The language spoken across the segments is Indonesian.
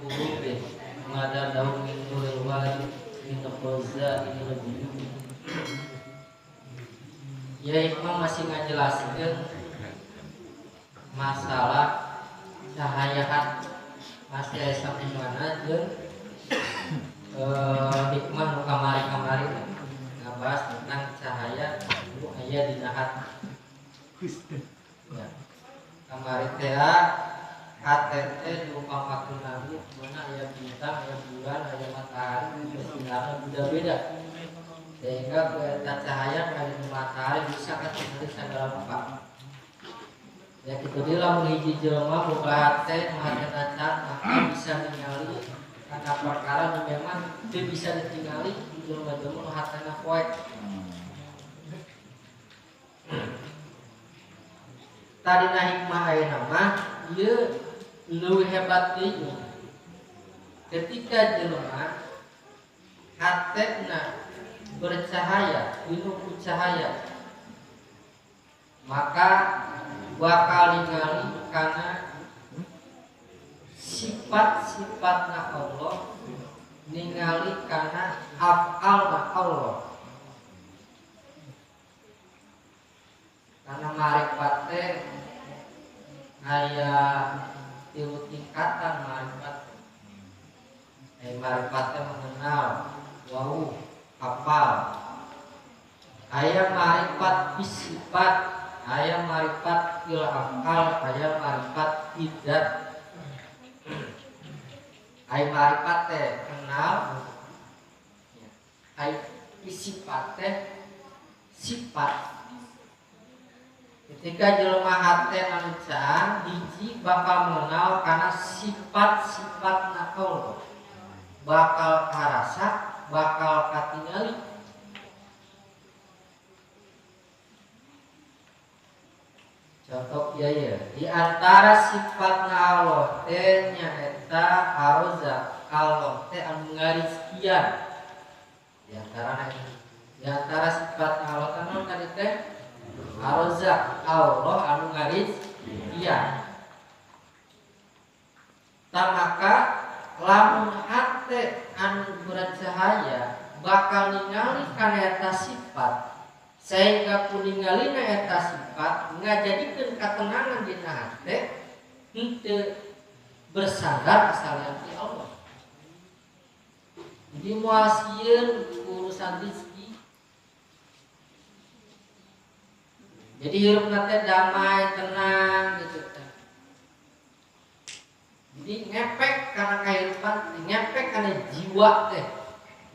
huruf mengada daun min nuril wali min qawza ini lebih. Ya Imam masih ngajelaskeun masalah cahaya hati masih asa mana jeung hikmah nu kamari-kamari ngabahas tentang cahaya nu aya dina hati. Ya. Kamari teh hati teh diumpamakeun Nabi mana aya bintang, aya bulan, aya matahari, bersinar beda-beda. Sehingga eta cahaya dari matahari bisa katingali sagala rupa. Ya kitu deui lamun hiji jelema boga hate nu hatena can maka bisa ningali kana perkara nu memang teu bisa ditingali di jelema-jelema nu hatena poek. Tadina hikmah ayeuna mah ieu leuwih hebat deui. Ketika jelema hatena bercahaya, penuh cahaya, maka bakal ningali kana sifat-sifatna Allah, ningali kana af'alna Allah. Karena marifat teh aya tilu tingkatan marifat. Marifat teh mengenal, wau, hafal. Aya marifat bisifat, aya marifat fil af'al, aya marifat bidzat. Aya marifat teh kenal, aya bisifat teh sifat. Ketika jelema hate anu can hiji bakal mengenal karena sifat-sifatna Allah, bakal karasa, bakal katingali. Contoh ya di antara sifatna Allah teh nyaeta Ar-Razzaq, Allah teh anu ngarizkian. Di antara sifatna Allah kan tadi teh Ar-Razzaq, Allah anu ngarizkian. Maka lamun hate anu bercahaya bakal ningali kana eta sifat, sehingga kuningalina eta sifat ngajadikeun katenangan dina hate henteu bersandar asal ti Allah. Jadi moal sieun urusan rezeki. Jadi hirupna teh damai, tenang gitu teh. Jadi ngepek karena kehidupan, ngepek karena jiwa teh.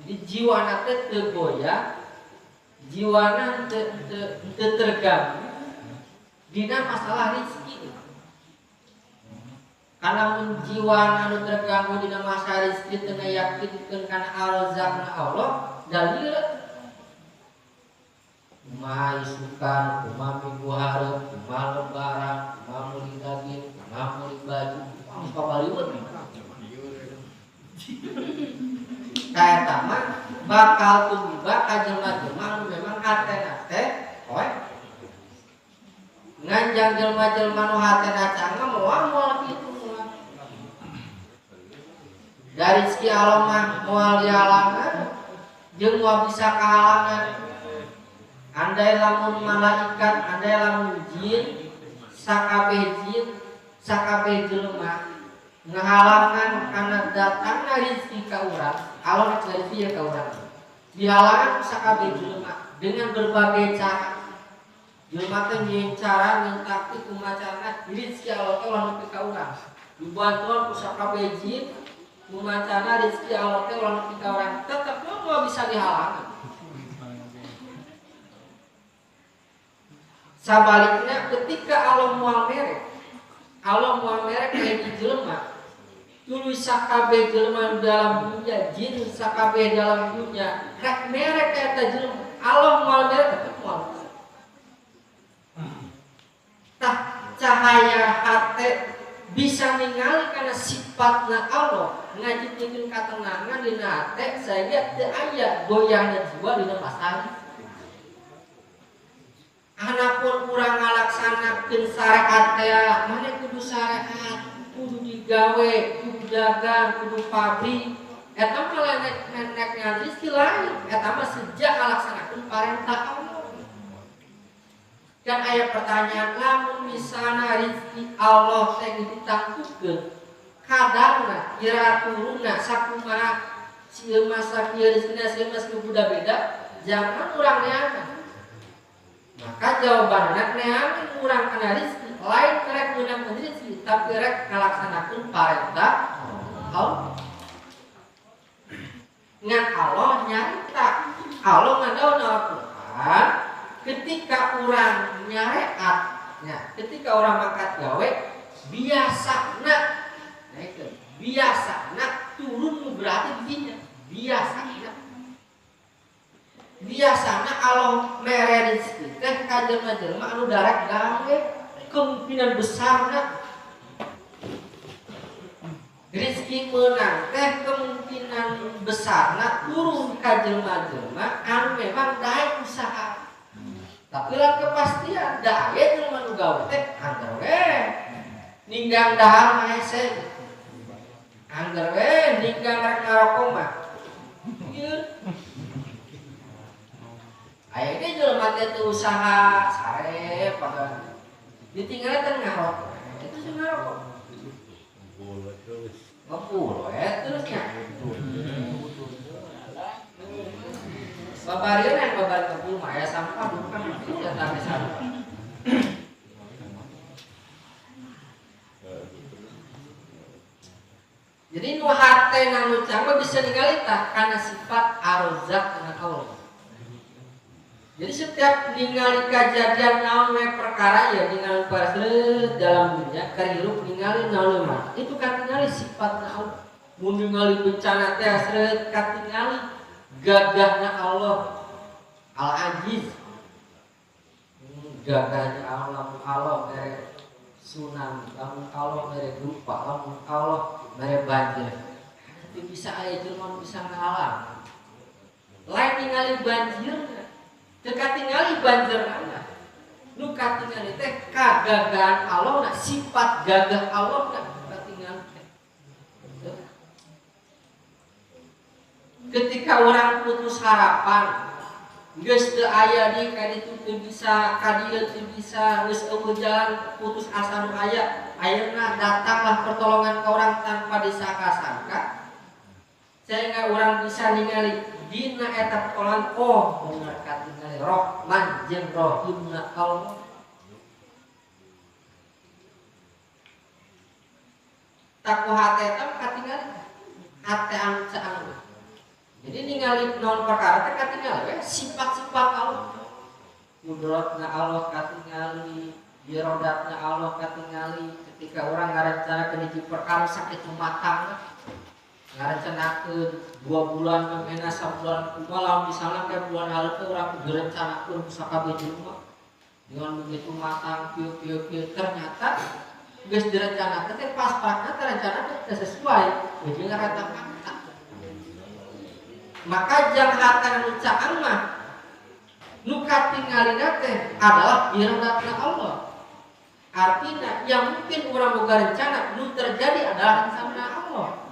Jadi jiwana teh teu goyah, jiwana teu terganggu dina masalah rezeki. Karena mun jiwana anu terganggu dina masalah rezeki teu yakinkeun kana Ar-Razzaqna Allah, dalil kumaha isukan, kumaha minggu hareup, kumaha lebaran, kumaha meuli daging, kumaha meuli baju, pabaliut. Kaeta mah bakal tumiba ka jelema-jelema anu memang hatena teh poe. Nganjang jelema-jelema nu hatena canggah moal kitu moal. Dari rezeki Allah mah moal dihalangan jeung moal bisa kahalangan. Andai lamun malaikat, andai lamun jin, sakabeh jin, sakabeh jelema ngahalangan kana datangna rezeki ka urang, Allah rek rezeki ka urang. Dihalangan sakabeh jelema dengan berbagai cara. Jelema teh nyeun cara ngintakti kumacarna rezeki Allah teh ulah nepi ka urang. Dibantuan ku sakabeh jin, kumacana rezeki Allah teh ulah nepi ka urang, tetep moal bisa dihalangan. Sabaliknya ketika Allah moal merek kayak di jelema, tuluy sakabeh jelema dalam dunia, jin sakabeh dalam dunia, rek merek eta jelema, Allah moal merek tetep moal. Tah cahaya hate bisa ningali kana sifatna Allah, ngajikeun katenangan dina hate sehingga teu aya goyahna jiwa dina masalah. Anapun urang ngalaksanakeun syariat teh, mane kudu syariat, kudu digawe ku kudu dagang, kudu pabrik. Eta mah nek ngantri lain. Eta mah sejak ngalaksanakeun parentah Allah. Dan aya pertanyaan, lamun misalna rezeki Allah teh ditangguhkeun, kadarna kira turunna sakumaha sieu masa kieu rezekina sieu masa kudu beda, jangan urang neangan. Maka jawabanna neangan urang kana rezeki, lain rek meunang rezeki, tapi rek ngalaksanakeun parentah Allah. Ngan Allah nyarita, Allah ngadaon Al-Qur'an ketika orang nyareat, ya, ketika orang mangkat gawe biasana, nah itu biasana turun berarti dinya biasana Allah mere rezeki teh ka jelema-jelema anu darek gawe kemungkinan besarna rezeki menang teh kemungkinan besarna turun ka jelema-jelema anu memang daek usaha. Tapi lan kepastian da aya jelema nu gawe teh anggar we ninggang dahar mah hese. Anggar we ninggang rek ngarokok mah. Ieu. Aya ge jelema teh teu usaha sare pada ditinggal teh ngarokok. Itu sih ngarokok. Ngepul we terus nya. Babarian yang babar kebul maya sampah bukan itu ya tapi sampah. Jadi nu hate nang lucang bisa ningali tah kana sifat arzak dengan Allah. Jadi setiap ningali kejadian naon we perkara ya ningali pasreut dalam dunia karirup ningali naon mah. Itu kan ningali sifatna Allah. Mun ningali bencana teh asreut katingali gagahnya Allah Al-Aziz, gagahnya Allah mere tsunami, Allah mere gempa, Allah mere banjir. Itu bisa aya jelema bisa ngalah. Lain ningali banjirna, teu katingali banjirna. Nu katingali teh kagagahan Allah, sifat gagah Allah katingali teh. Ketika orang putus harapan, geus teu aya di ka ditu teu bisa, ka dieu teu bisa, geus eueuh jalan putus asa nu aya, ayeuna datanglah pertolongan ka orang tanpa disangka-sangka. Sehingga orang bisa ningali dina eta pertolongan bener katingali Rahman jeung Rahimna Allah. Takuha teh eta katingali hate anu caang. Jadi ningali naon perkara teh katingali sifat-sifat Allah. Mudratna Allah katingali, irodatna Allah katingali. Ketika orang ngarencanakeun hiji perkara sakitu matang, ngarencanakeun 2 bulan memena sabulan kumaha misalna kayak bulan hareupeuh urang direncanakeun sakabeh jelema. Dengan begitu matang kieu ternyata geus direncanakeun teh pas-pasna teh rencana teh sesuai, jadi ngarencanakeun. Maka jang hatan nu caang mah nu katingalina teh adalah iradatna Allah. Artinya yang mungkin urang boga rencana nu terjadi adalah rencana Allah.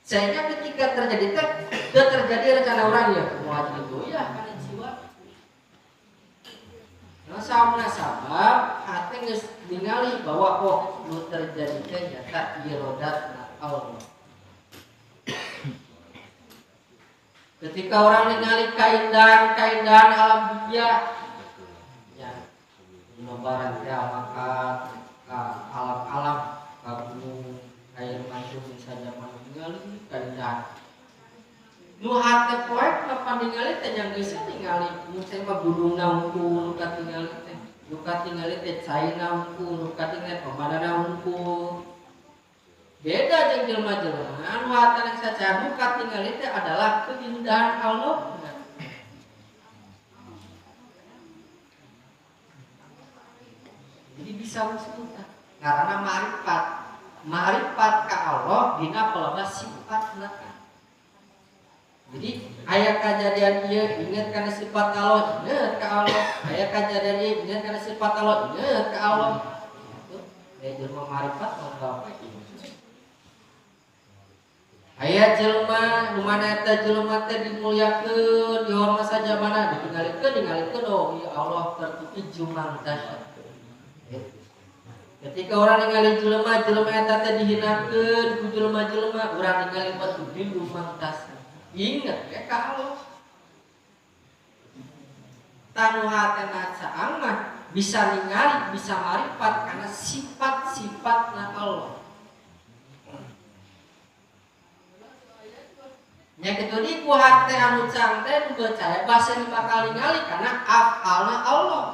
Sehingga ketika terjadi teh teu terjadi rencana urang ya moal kitu ya kana jiwa. Nah samana sabab hate geus ningali bahwa oh nu terjadi teh nyata iradatna Allah. Ketika orang ningali keindahan alam dunia, ya, nobaran teh maka alam-alam, gunung, air mancung saja mana ningali keindahan. Nu hate poek napa ningali teh yang geus ningali, mun teh mah gunung unggul nu katingali teh, nu katingali teh caina unggul, nu katingali pemandangan unggul. Beda jeung jelema-jelema anu hatana saca nu katingali teh adalah keindahan Allah. Jadi bisa muslimah karena ma'rifat ka Allah dina pelebas sifatna. Jadi aya kejadian ieu inget kana sifat Allah, inget ka Allah. Aya kejadian ieu inget kana sifat Allah, inget ka Allah. Itu jelema ma'rifat monggo. Aya jelema nu mana eta jelema teh dimuliakeun dihormat saja mana ditinggalikeun oh ya Allah tertutup jumangtas. Ketika orang ningali jelema eta teh dihinakeun ku jelema urang ningali batu di jumangtas. Ingat ya ka Allah. Tanu hatena caang mah bisa ningali bisa marifat karena sifat-sifatna Allah. Nya kitu di ku hate anu cang teh nu percaya basa bakal ningali karena afalna Allah.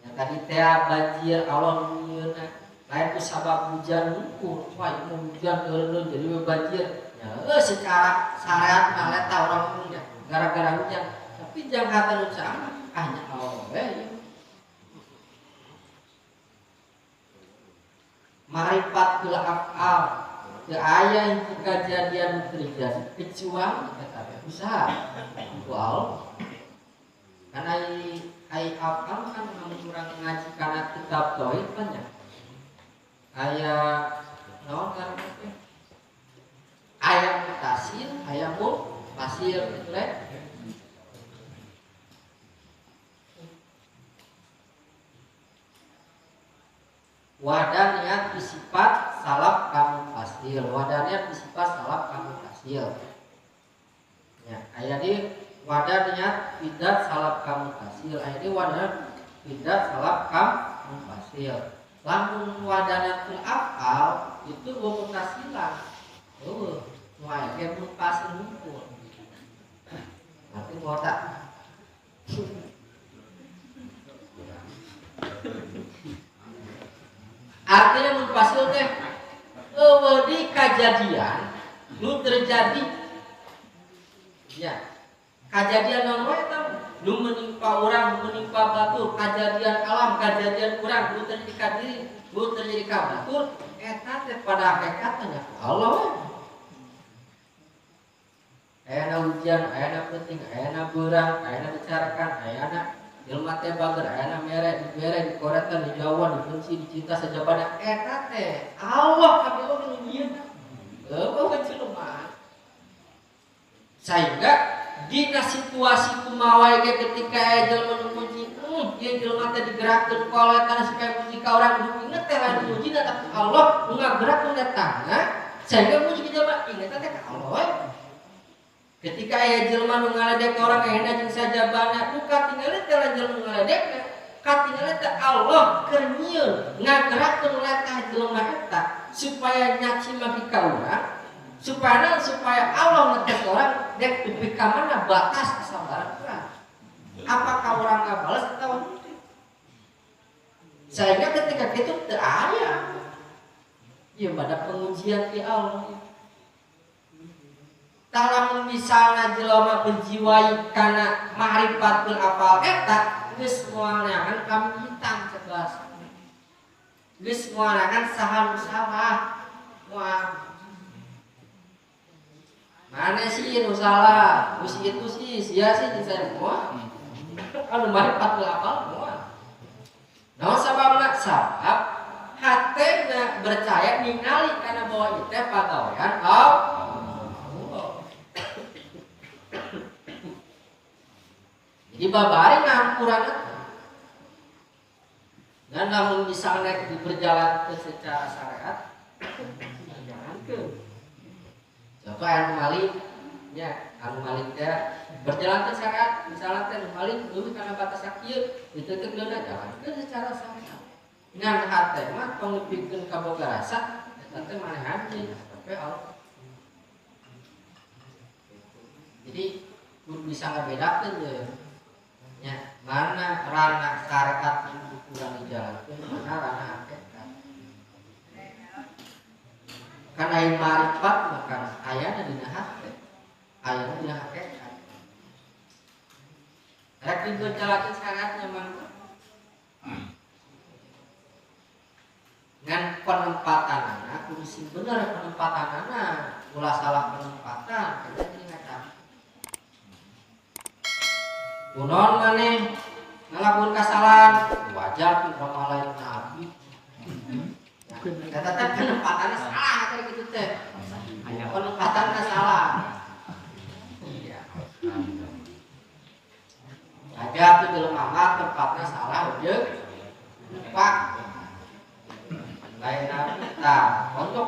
Ya tadi teh banjir Allah nyieuna lain ku sabab hujan ngukur, wah ieu hujan eureun jadi banjir. Ya secara syariat mah eta urang mah gara-gara hujan, tapi jang hate nu cang hanya Allah we. Marifat bil afal aya yang kejadian terjadi kecuali kata usaha wow karena ai afal kan kurang ngaji karena kitab tauhid banyak aya naon kan aya mutasil aya pasir gitu le wadah niat disifat salaf kamu fasil wadah niat disifat salaf kamu fasil ya aya di wadah niat bidat salaf kamu fasil aya di wadah bidat salaf kamu fasil lamun wadah niat fil afal itu mutasilan wah kayak mun fasil ngumpul nanti ngotak artinya munfasil teh di kejadian nu terjadi ya kejadian naon wae tah nu menimpa orang nu menimpa batur kejadian alam kejadian urang nu terjadi ka diri nu terjadi ka batur eta teh pada hakikatnya Allah we aya hujan aya penting aya beurang aya bicarakan aya jelema teh bager aya mere dikoretan dijauhan dibenci dicinta sajabana eta teh Allah kabeh nu nyieun eueuh jelema sehingga dina situasi kumaha ge ketika aya jelema nu puji ieu jelema teh digerakkeun ku Allah kana supaya puji ka urang nu inget teh lain puji tapi Allah nu ngagerakkeun datangna sehingga puji jelema inget teh ka Allah ketika aya jelema nu ngaledek orang ayeuna jeung sajabana nu katingali teh lain jelema nu ngaledekna katingali teh Allah keur nyieun ngagerakkeun latah jelema eta supaya nyaci magi ka urang supaya Allah ngetes orang dek dupi ka mana batas kesabaran urang apakah orang ngabales atawa henteu sehingga ketika kitu teu aya ieu pada pengujian ti Allah Talam misalnya jelema menjiwai karena ma'rifatul afal eta geus moalangan kami hitam cegas geus moalangan saha salah moal mana sih nu salah geus itu sih sia sih saya moal anu ma'rifatul afal moal naon sababna sabab hatena bercaya ningali kana bahwa ieu teh pagawean Allah jadi babari ngampuran dan namun misalnya berjalan secara syariat jangan ke coba anu malik ya anu malik teh berjalan ke syariat misalnya teh anu malik dulu karena batas kieu ditutup deuna jalan ke secara syariat ngan hate mah tong nepikeun ka boga rasa eta teh manehan jeung tapi Allah jadi kudu bisa ngabedakeun ya nya mana ranah syariat yang kurang dijalankan mana ranah hakikat karena yang marifat maka ayana dina hakikat ayana dina hakikat rek diberjalankan syariatnya mangga ngan penempatanana kudu sing bener penempatanana ulah salah penempatan kita kunon maneh ngalakuin kesalahan wajar kita malahin nabi Kata teh penempatannya salah kayak gitu teh. Penempatannya salah. Iya. Ada tuh jelema mah tempatnya salah ujug. Pak. Lain apa? Untuk